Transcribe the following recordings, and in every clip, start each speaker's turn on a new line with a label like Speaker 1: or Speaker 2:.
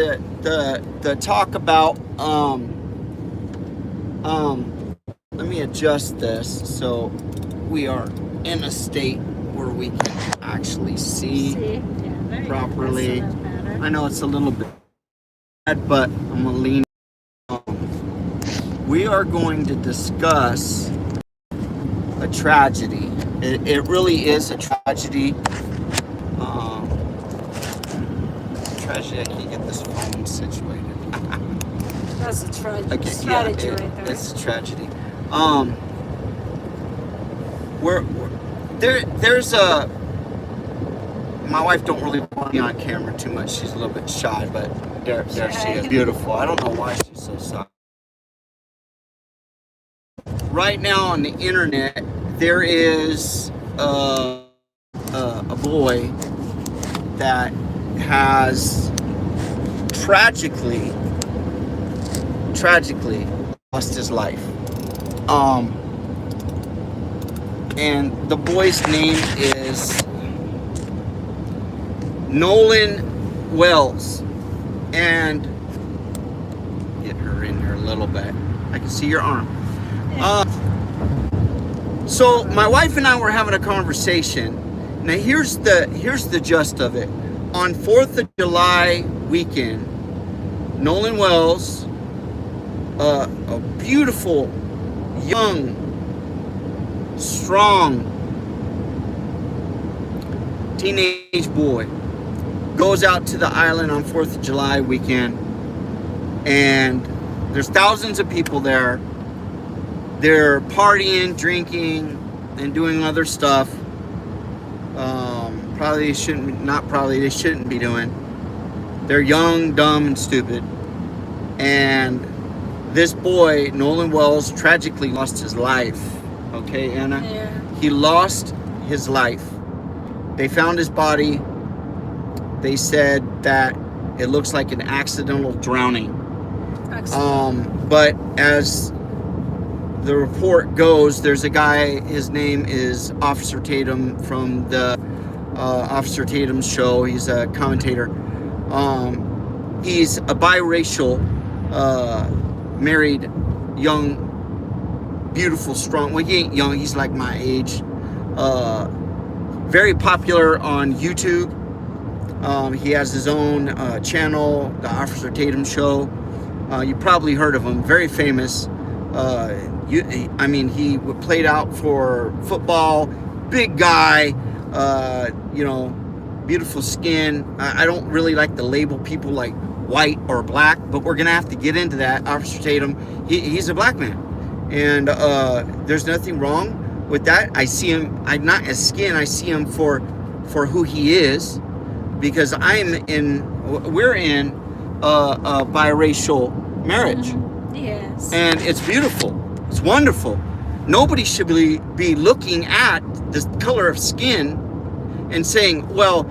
Speaker 1: the talk about let me adjust this so we are in a state where we can actually see properly. I know it's a little bit bad, but I'm gonna lean. We are going to discuss a tragedy. It really is a tragedy. Tragedy. I can't get this phone situated.
Speaker 2: That's a tragedy.
Speaker 1: Okay,
Speaker 2: Strategy right there.
Speaker 1: It's a tragedy. There's a. My wife don't really want me on camera too much. She's a little bit shy, but there she is. Beautiful. I don't know why she's so shy. Right now on the internet, there is a boy that has tragically lost his life. And the boy's name is Nolan Wells. And get her in here a little bit. I can see your arm. So my wife and I were having a conversation. Now here's the gist of it. On 4th of July weekend, Nolan Wells, a beautiful, young, strong teenage boy, goes out to the island on 4th of July weekend, and there's thousands of people there. They're partying, drinking, and doing other stuff. They shouldn't be doing. They're young, dumb, and stupid. And this boy, Nolan Wells, tragically lost his life. Okay, Anna?
Speaker 2: Yeah.
Speaker 1: He lost his life. They found his body. They said that it looks like an accidental drowning. But as the report goes, there's a guy, his name is Officer Tatum from the Officer Tatum show. He's a commentator. He's a biracial, married, young, beautiful, strong. Well, he ain't young. He's like my age. Very popular on YouTube. He has his own channel, the Officer Tatum show. You probably heard of him. Very famous. He played out for football. Big guy. Beautiful skin. I don't really like to label people like white or black, but we're gonna have to get into that. Officer Tatum, he's a black man, and there's nothing wrong with that. I see him. I'm not as skin. I see him for who he is, because we're in a biracial marriage.
Speaker 2: Yes.
Speaker 1: And it's beautiful. It's wonderful. Nobody should be looking at the color of skin and saying, well,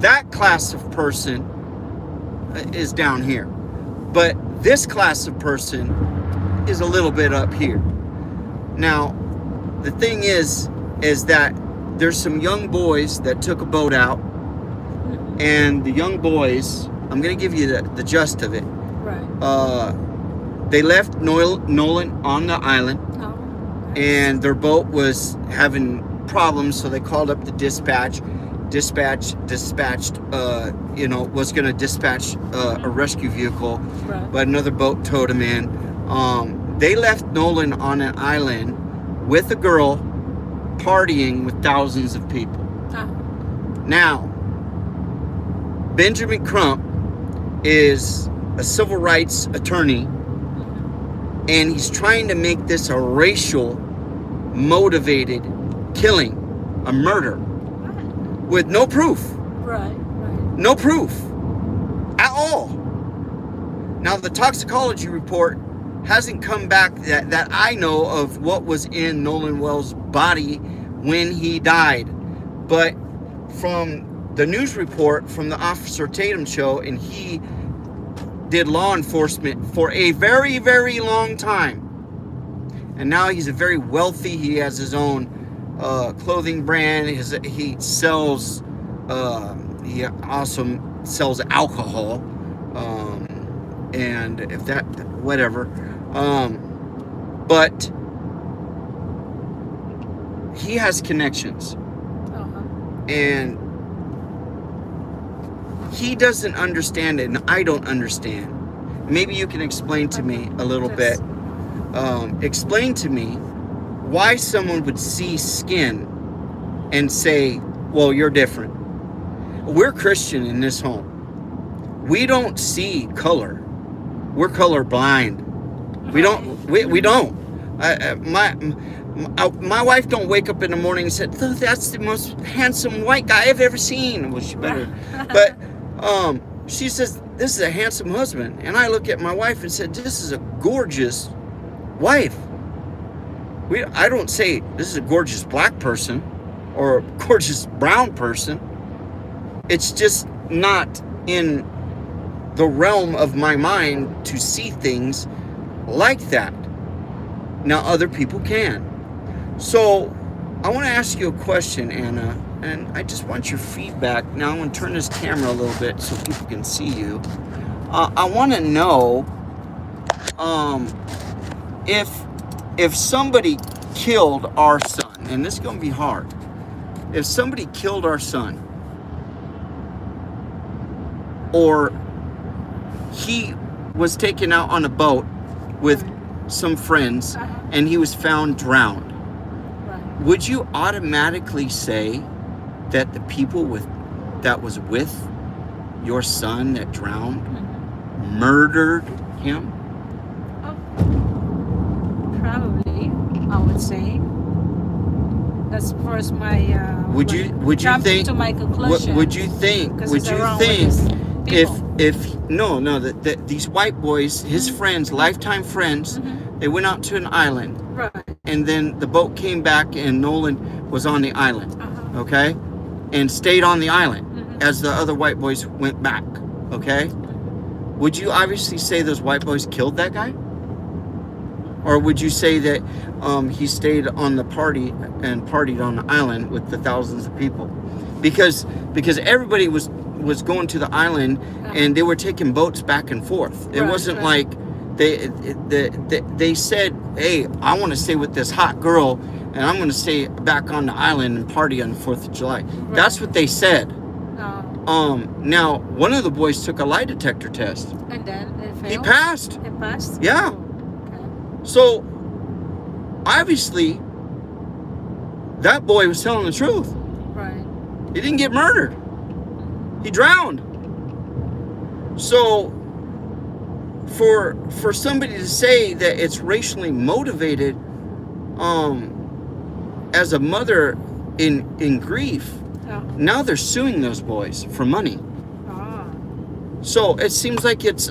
Speaker 1: that class of person is down here, but this class of person is a little bit up here. Now, the thing is that there's some young boys that took a boat out, and the young boys, I'm going to give you the gist of it.
Speaker 2: Right.
Speaker 1: They left Nolan on the island, and their boat was having problems, so they called up the dispatch. Dispatched, was going to dispatch a rescue vehicle,
Speaker 2: right.
Speaker 1: But another boat towed him in. They left Nolan on an island with a girl, partying with thousands of people. Now, Benjamin Crump is a civil rights attorney, and he's trying to make this a racial motivated killing, a murder, with no proof.
Speaker 2: Right.
Speaker 1: No proof at all. Now, the toxicology report hasn't come back that I know of what was in Nolan Wells' body when he died. But from the news report from the Officer Tatum show, and he did law enforcement for a very, very long time. And now he's a very wealthy, he has his own clothing brand. He sells, he also sells alcohol. And if that, whatever. But he has connections. And he doesn't understand it, and I don't understand. Maybe you can explain to me a little bit. Explain to me why someone would see skin and say, well, you're different. We're Christian in this home. We don't see color. We're color blind. We don't. We don't. My wife don't wake up in the morning and said, that's the most handsome white guy I've ever seen. Well, she better. But she says, this is a handsome husband. And I look at my wife and said, this is a gorgeous wife. I don't say this is a gorgeous black person or a gorgeous brown person. It's just not in the realm of my mind to see things like that. Now other people can. So I want to ask you a question, Anna, and I just want your feedback. Now I'm going to turn this camera a little bit so people can see you. I want to know if somebody killed our son, and this is going to be hard. If somebody killed our son, or he was taken out on a boat with some friends and he was found drowned, would you automatically say that the people that was with your son that drowned murdered him?
Speaker 2: Probably, I would say. That's first my.
Speaker 1: Would you think?
Speaker 2: To my conclusion.
Speaker 1: Would you think? Would you think if these white boys, his friends, lifetime friends, they went out to an island,
Speaker 2: right?
Speaker 1: And then the boat came back and Nolan was on the island, okay, and stayed on the island as the other white boys went back, okay. Would you obviously say those white boys killed that guy? Or would you say that he stayed on the party and partied on the island with the thousands of people? Because everybody was going to the island and they were taking boats back and forth. It wasn't like they said, hey, I want to stay with this hot girl and I'm going to stay back on the island and party on the 4th of July. Right. That's what they said. Now, one of the boys took a lie detector test.
Speaker 2: And then it failed?
Speaker 1: He passed.
Speaker 2: It passed?
Speaker 1: Yeah.
Speaker 2: Okay.
Speaker 1: So, obviously, that boy was telling the truth.
Speaker 2: Right.
Speaker 1: He didn't get murdered. He drowned. So, for somebody to say that it's racially motivated, as a mother in grief, now they're suing those boys for money. So it seems like it's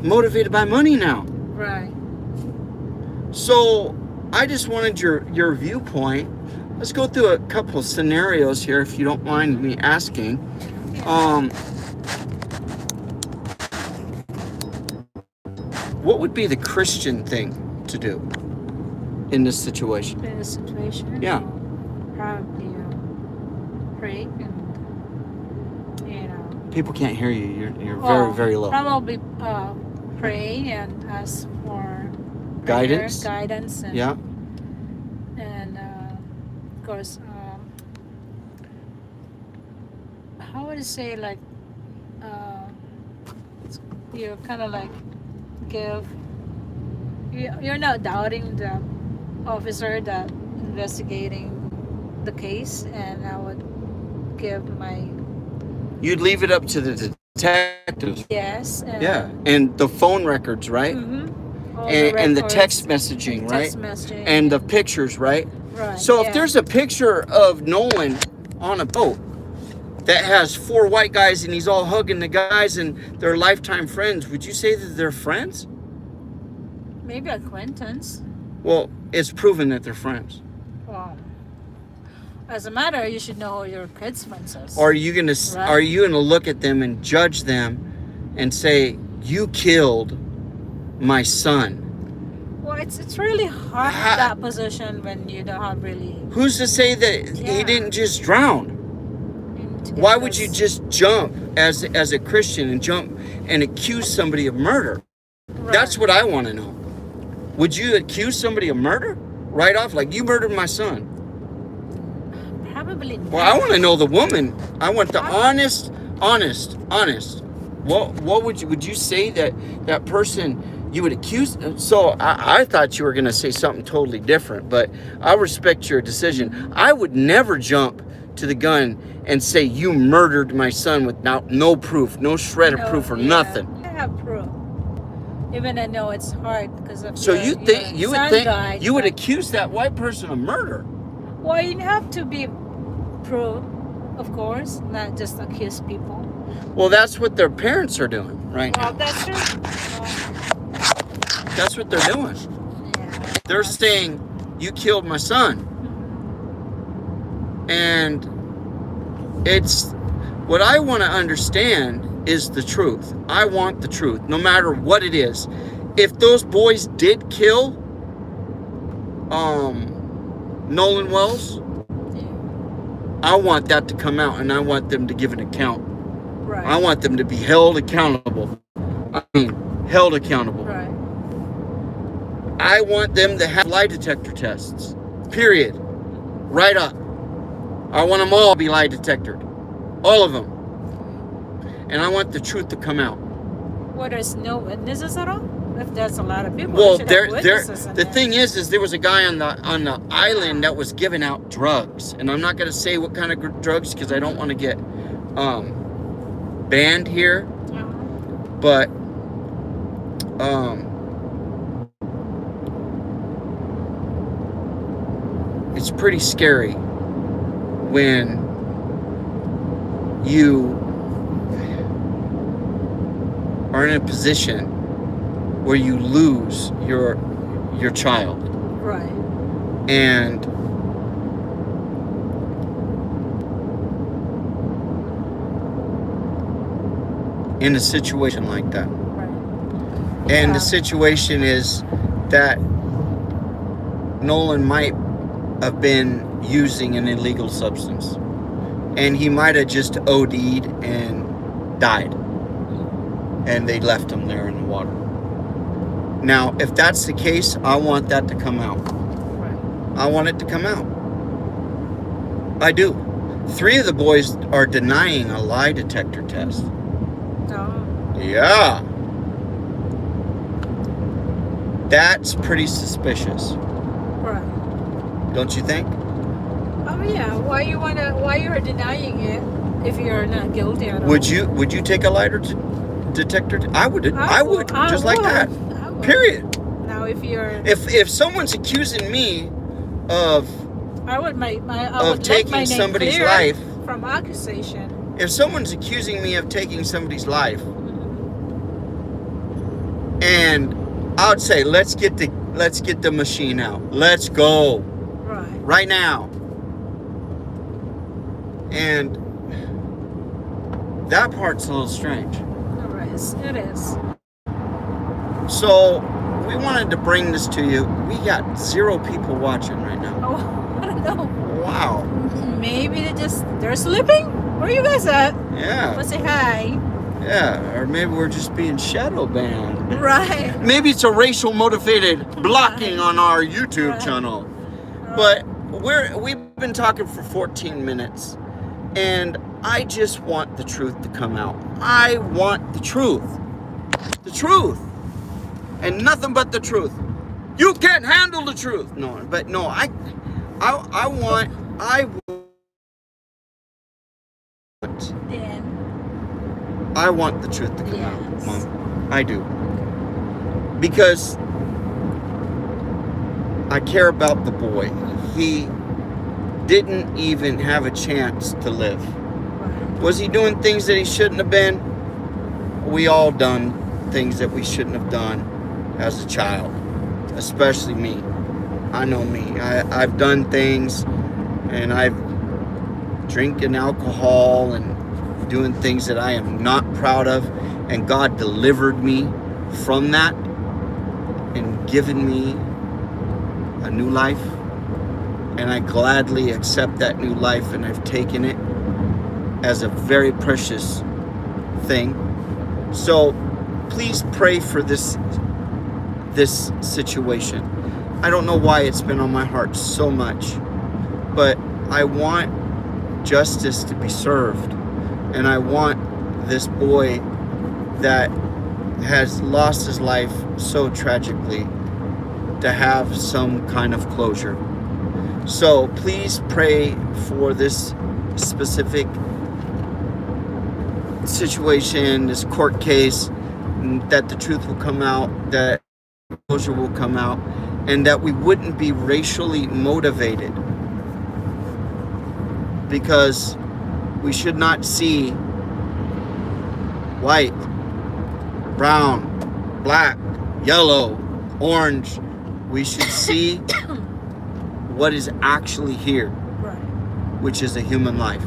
Speaker 1: motivated by money now.
Speaker 2: Right.
Speaker 1: So I just wanted your viewpoint. Let's go through a couple of scenarios here, if you don't mind me asking. What would be the Christian thing to do in this situation?
Speaker 2: In this situation?
Speaker 1: Yeah.
Speaker 2: Probably pray and,
Speaker 1: People can't hear you. You're very, very low.
Speaker 2: Probably pray and ask for
Speaker 1: guidance.
Speaker 2: Guidance. And,
Speaker 1: yeah.
Speaker 2: And of course, how would I say, like, you kind of like you're not doubting the officer that investigating the case, and I would give my.
Speaker 1: You'd leave it up to the detectives.
Speaker 2: Yes.
Speaker 1: And the phone records, right? And the text messaging, right? And the pictures, right?
Speaker 2: Right.
Speaker 1: So if there's a picture of Nolan on a boat that has 4 white guys and he's all hugging the guys and they're lifetime friends, would you say that they're friends?
Speaker 2: Maybe acquaintance.
Speaker 1: Well, it's proven that they're friends.
Speaker 2: Well, as a matter, you should know who your kid's friends is.
Speaker 1: Or are you gonna look at them and judge them and say, you killed my son?
Speaker 2: Well, it's really hard in that position when you don't have really.
Speaker 1: Who's to say that he didn't just drown? Why would you just jump as a Christian and jump and accuse somebody of murder.
Speaker 2: Right.
Speaker 1: That's what I want to know. Would you accuse somebody of murder right off? Like, you murdered my son.
Speaker 2: Probably not.
Speaker 1: Well, I want to know the woman. I want the honest. What would you say that person you would accuse? So I thought you were going to say something totally different, but I respect your decision. I would never jump to the gun and say you murdered my son without no proof, no shred of proof or nothing.
Speaker 2: I have proof. Even I know it's hard because of
Speaker 1: So you would
Speaker 2: but-
Speaker 1: accuse that white person of murder?
Speaker 2: Well, you have to be proof, of course, not just accuse people.
Speaker 1: Well, that's what their parents are doing right now.
Speaker 2: Well, that's true.
Speaker 1: That's what they're doing.
Speaker 2: Yeah.
Speaker 1: They're saying you killed my son. And it's what I want to understand is the truth. I want the truth, no matter what it is. If those boys did kill Nolan Wells, I want that to come out, and I want them to give an account.
Speaker 2: Right.
Speaker 1: I want them to be held accountable. Held accountable.
Speaker 2: Right.
Speaker 1: I want them to have lie detector tests. Period. Right up. I want them all to be lie detectored. All of them. And I want the truth to come out.
Speaker 2: Well, there's no witnesses at all? If there's a lot of people,
Speaker 1: Well,
Speaker 2: the
Speaker 1: thing is there was a guy on the island that was giving out drugs. And I'm not going to say what kind of drugs because I don't want to get banned here. But it's pretty scary when you are in a position where you lose your child.
Speaker 2: Right.
Speaker 1: And in a situation like that.
Speaker 2: Right.
Speaker 1: And the situation is that Nolan might have been using an illegal substance. And he might have just OD'd and died. And they left him there in the water. Now, if that's the case, I want that to come out.
Speaker 2: Right.
Speaker 1: I want it to come out. I do. 3 of the boys are denying a lie detector test.
Speaker 2: Oh.
Speaker 1: Yeah. That's pretty suspicious.
Speaker 2: Right.
Speaker 1: Don't you think?
Speaker 2: Oh yeah. Why you're denying it if you're not guilty at all?
Speaker 1: Would you take a lie detector? I would. Just like that.
Speaker 2: I would.
Speaker 1: Period.
Speaker 2: Now, if you're,
Speaker 1: If someone's accusing me of
Speaker 2: I would make my I
Speaker 1: of
Speaker 2: would
Speaker 1: taking
Speaker 2: make my name
Speaker 1: somebody's
Speaker 2: clear
Speaker 1: life,
Speaker 2: from accusation.
Speaker 1: if someone's accusing me of taking somebody's life, and I would say, let's get the machine out. Let's go right now. And that part's a little strange.
Speaker 2: It is.
Speaker 1: So we wanted to bring this to you. We got 0 people watching right now.
Speaker 2: Oh, I don't know.
Speaker 1: Wow.
Speaker 2: Maybe they're sleeping. Where are you guys at?
Speaker 1: Yeah.
Speaker 2: Let's say hi.
Speaker 1: Yeah. Or maybe we're just being shadow banned.
Speaker 2: Right.
Speaker 1: Maybe it's a racial motivated blocking on our YouTube channel. But we've been talking for 14 minutes, and I just want the truth to come out. I want the truth. The truth. And nothing but the truth. You can't handle the truth. No, but no, I want
Speaker 2: Then.
Speaker 1: I want the truth to come out,
Speaker 2: Yes.
Speaker 1: Mom. I do. Because I care about the boy. He didn't even have a chance to live. Was he doing things that he shouldn't have been? We all done things that we shouldn't have done as a child, especially me. I know me. I've done things, and I've drinking alcohol and doing things that I am not proud of, and God delivered me from that and given me a new life, and I gladly accept that new life, and I've taken it as a very precious thing. So please pray for this situation. I don't know why it's been on my heart so much, but I want justice to be served, and I want this boy that has lost his life so tragically to have some kind of closure. So please pray for this specific situation, this court case, that the truth will come out, that closure will come out, and that we wouldn't be racially motivated, because we should not see white, brown, black, yellow, orange. We should see what is actually here,
Speaker 2: Right.
Speaker 1: which is a human life.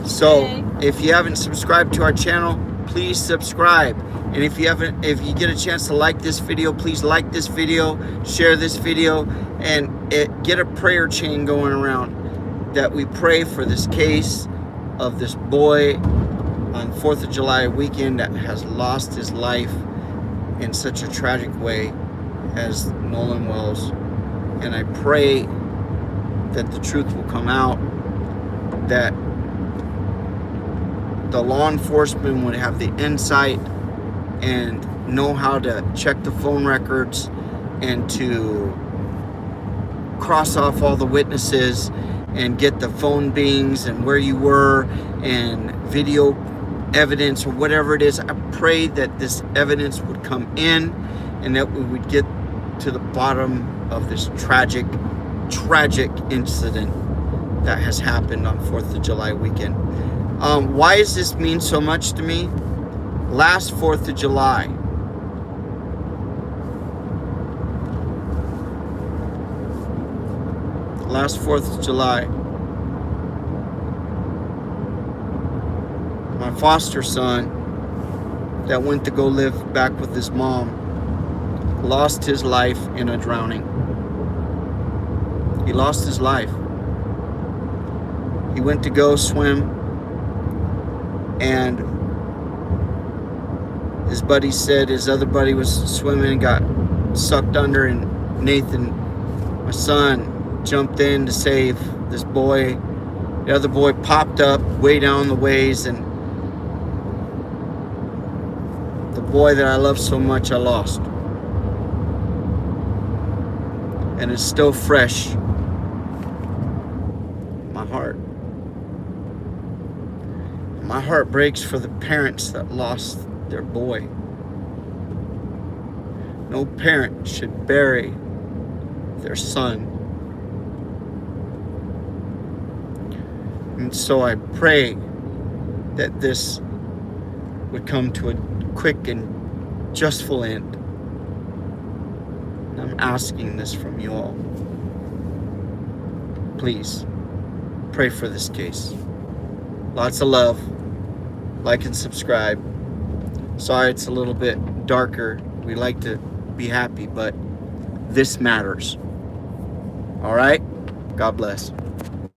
Speaker 1: So
Speaker 2: Okay.
Speaker 1: if you haven't subscribed to our channel, please subscribe. And if you get a chance to like this video, please like this video, share this video, and get a prayer chain going around, that we pray for this case of this boy on 4th of July weekend that has lost his life in such a tragic way as Nolan Wells. And I pray that the truth will come out, that the law enforcement would have the insight and know how to check the phone records and to cross off all the witnesses and get the phone bings and where you were and video evidence or whatever it is. I pray that this evidence would come in and that we would get to the bottom of this tragic incident that has happened on 4th of July weekend. Why does this mean so much to me? Last 4th of July, my foster son that went to go live back with his mom lost his life in a drowning. He lost his life. He went to go swim, and his buddy said his other buddy was swimming and got sucked under, and Nathan, my son, jumped in to save this boy. The other boy popped up way down the ways, and the boy that I love so much, I lost. And it's still fresh in my heart. My heart breaks for the parents that lost their boy. No parent should bury their son. And so I pray that this would come to a quick and justful end. And I'm asking this from you all. Please pray for this case. Lots of love. Like and subscribe. Sorry it's a little bit darker. We like to be happy, but this matters. All right? God bless.